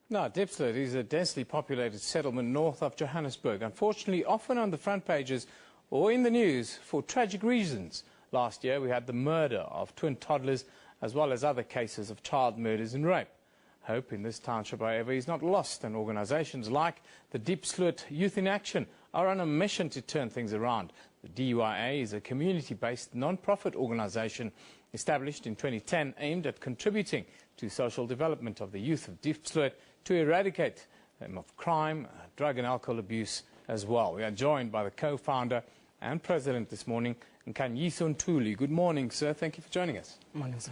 Now, Diepsloot is a densely populated settlement north of Johannesburg, unfortunately often on the front pages or in the news for tragic reasons. Last year we had the murder of twin toddlers as well as other cases of child murders and rape. Hope in this township, however, is not lost, and organisations like the Diepsloot Youth in Action are on a mission to turn things around. The DYA is a community-based non-profit organisation established in 2010 aimed at contributing to social development of the youth of Diepsloot to eradicate of crime, drug and alcohol abuse as well. We are joined by the co-founder and president this morning, Nkanyiso Ntuli. Good morning, sir. Thank you for joining us. Good morning, sir.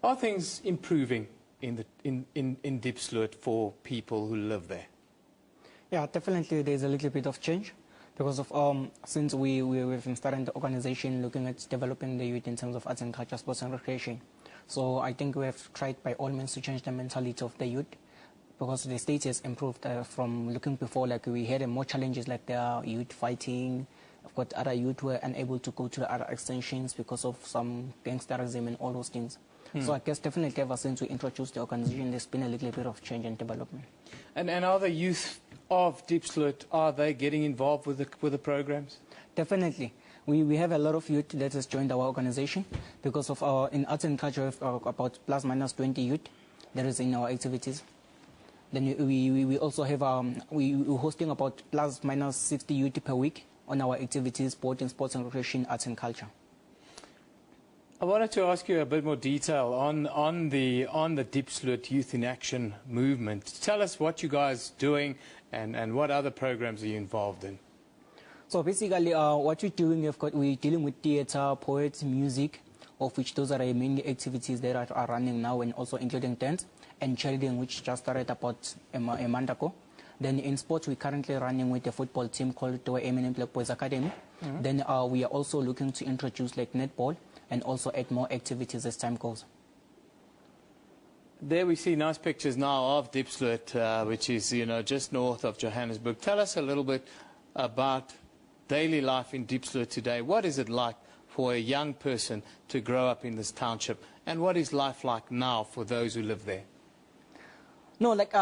Are things improving in Diepsloot for people who live there? Yeah, definitely there's a little bit of change because of since we've been starting the organization looking at developing the youth in terms of arts and culture, sports and recreation. So I think we have tried by all means to change the mentality of the youth, because the state has improved from looking before, like we had more challenges like the youth fighting. Of course, other youth were unable to go to the other extensions because of some gangsterism and all those things. So I guess definitely ever since we introduced the organization, there's been a little bit of change and development. And are the youth of Diepsloot, are they getting involved with the programs? Definitely. We have a lot of youth that has joined our organization because of our, in arts and culture, we have about plus minus 20 youth that is in our activities. Then we also have, we're hosting about plus minus 60 youth per week on our activities, both in sports and recreation, arts and culture. I wanted to ask you a bit more detail on the Diepsloot Youth in Action movement. Tell us what you guys are doing and what other programs are you involved in? So basically, what we're doing, we're dealing with theatre, poets, music, of which those are the main activities that are running now, and also including dance and cheerleading, which just started about a month ago. Then in sports, we're currently running with a football team called the Eminent Black Boys Academy. Then we are also looking to introduce like netball and also add more activities as time goes. There we see nice pictures now of Diepsloot, which is, just north of Johannesburg. Tell us a little bit about daily life in Diepsloot today. What is it like for a young person to grow up in this township, and what is life like now for those who live there? No, like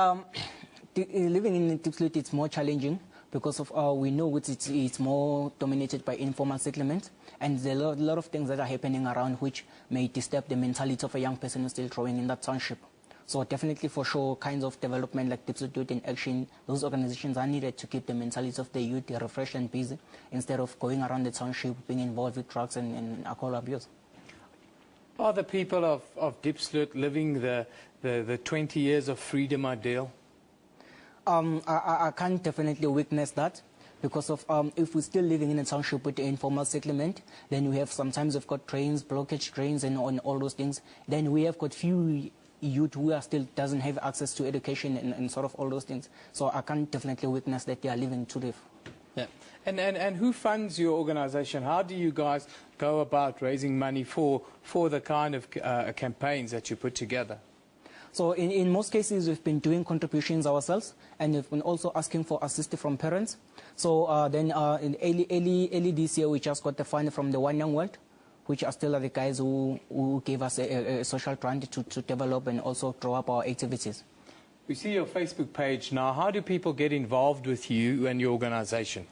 living in Diepsloot, it's more challenging because of we know it's more dominated by informal settlements, and there are a lot of things that are happening around which may disturb the mentality of a young person who's still growing in that township. So definitely for sure, kinds of development like Diepsloot Youth in Action, those organizations are needed to keep the mentality of the youth refreshed and busy instead of going around the township being involved with drugs and alcohol abuse. Are the people of Diepsloot living the 20 years of freedom ideal? I can't definitely witness that, because of if we're still living in a township with the informal settlement, then we have sometimes we've got drains, blockage drains and all those things. Then we have got few youth who are still doesn't have access to education and sort of all those things. So I can't definitely witness that they are living to live. Yeah. And who funds your organization? How do you guys go about raising money for the kind of campaigns that you put together? So in most cases, we've been doing contributions ourselves, and we've been also asking for assistance from parents. So then in early this year, we just got the fund from the One Young World, which are still the guys who gave us a social grant to develop and also draw up our activities. We see your Facebook page now. How do people get involved with you and your organization?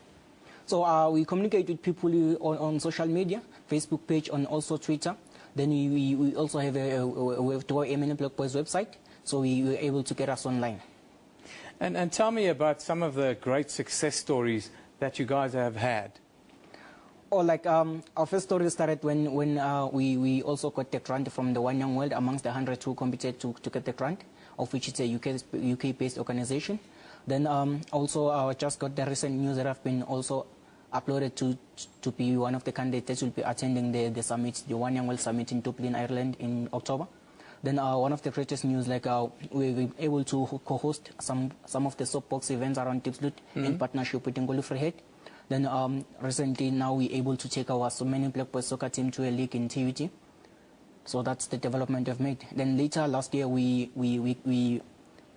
So we communicate with people on social media, Facebook page, and also Twitter. Then we also have our Eminent Black Boys website, so we were able to get us online. And tell me about some of the great success stories that you guys have had. Or like our first story started when we also got the grant from the One Young World amongst the 100 who competed to get the grant, of which it's a UK-based organization. Then also I just got the recent news that I've been also uploaded to be one of the candidates that will be attending the summit, the One Young World Summit in Dublin, Ireland in October. Then one of the greatest news, like we were able to co-host some of the soapbox events around Diepsloot in partnership with Ntuli Nkanyiso. Then recently now we're able to take our so many Black Boys soccer team to a league in TUT. So that's the development we've made. Then later last year we were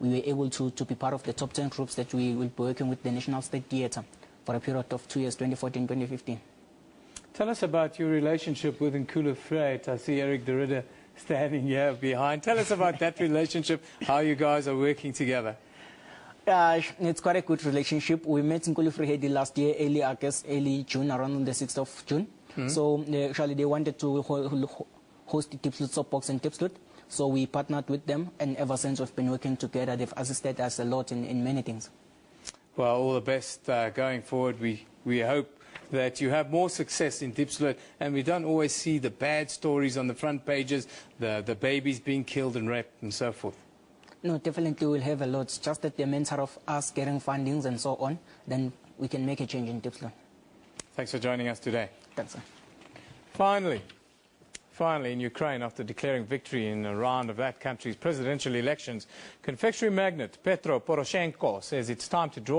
able to be part of the top 10 groups that we will be working with the National State Theatre for a period of 2 years, 2014-2015. Tell us about your relationship with Ntuli Nkanyiso. I see Eric de Ridder standing here behind. Tell us about that relationship, how you guys are working together. It's quite a good relationship. We met in Kulifrihedi last year, early August, early June, around the 6th of June. So actually they wanted to host the Diepsloot Soapbox in Diepsloot. So we partnered with them, and ever since we've been working together. They've assisted us a lot in many things. Well, all the best going forward. We hope that you have more success in Diepsloot, and we don't always see the bad stories on the front pages, the babies being killed and raped and so forth. No, definitely we'll have a lot. It's just that the matter of us getting fundings and so on, then we can make a change in Diepsloot. Thanks for joining us today. Thanks, sir. Finally, in Ukraine, after declaring victory in a round of that country's presidential elections, confectionery magnate Petro Poroshenko says it's time to draw